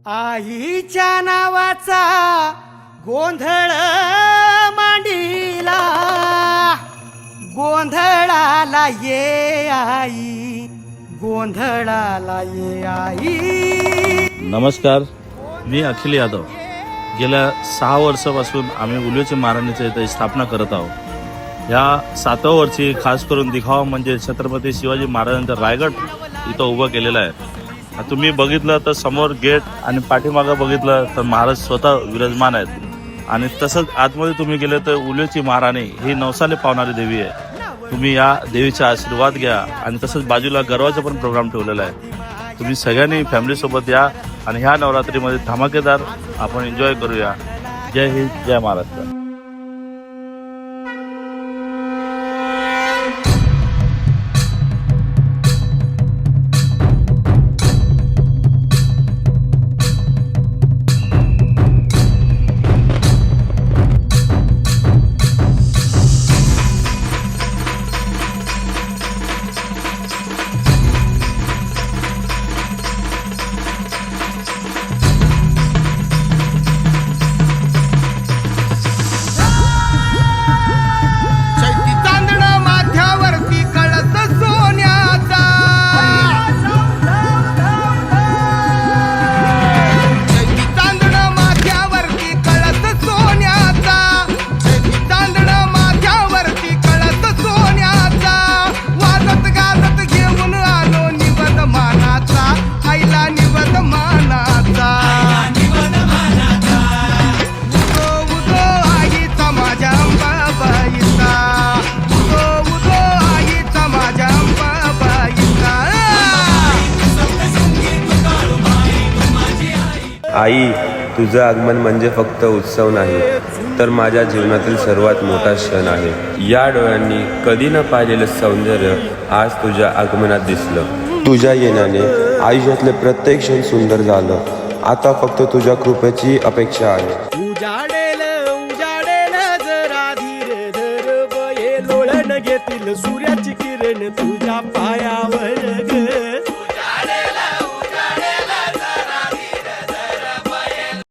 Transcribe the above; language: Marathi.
आईच्या नावाचा गोंधळ मांडीला, गोंधळाला ये आई, गोंधळाला ये आई. नमस्कार, मी अखिल यादव. गेल्या 6 वर्षापासून आम्ही उल्वेचे महाराणीच्या इथे स्थापना करत आहोत. या 7व्या वर्षी खास करून दिखावा म्हणजे छत्रपती शिवाजी महाराजांचा रायगड इथं उभं केलेला आहे. तुम्ही बघितलं तर समोर गेट आणि पाठीमागं बघितलं तर महाराज स्वतः विराजमान आहेत. आणि तसंच आतमध्ये तुम्ही गेले तर उल्वेची महाराणी ही नवसाने पावणारी देवी आहे. तुम्ही या देवीचा आशीर्वाद घ्या. आणि तसंच बाजूला गरवाचा पण प्रोग्राम ठेवलेला आहे. तुम्ही सगळ्यांनी फॅमिलीसोबत या आणि ह्या नवरात्रीमध्ये धमाकेदार आपण एन्जॉय करूया. जय हिंद, जय महाराष्ट्र. आई, तुझं आगमन म्हणजे फक्त उत्सव नाही, तर माझ्या जीवनातील सर्वात मोठा क्षण आहे. या डोळ्यांनी कधी न पाहिलेलं सौंदर्य आज तुझ्या आगमनात दिसलं. तुझ्या येण्याने आयुष्यातले प्रत्येक क्षण सुंदर झालं. आता फक्त तुझ्या कृपेची अपेक्षा आहे. उजाडेल उजाडेल जरा धीर धर बये, लोळण घेतील सूर्याची किरण तुझ्या पाय.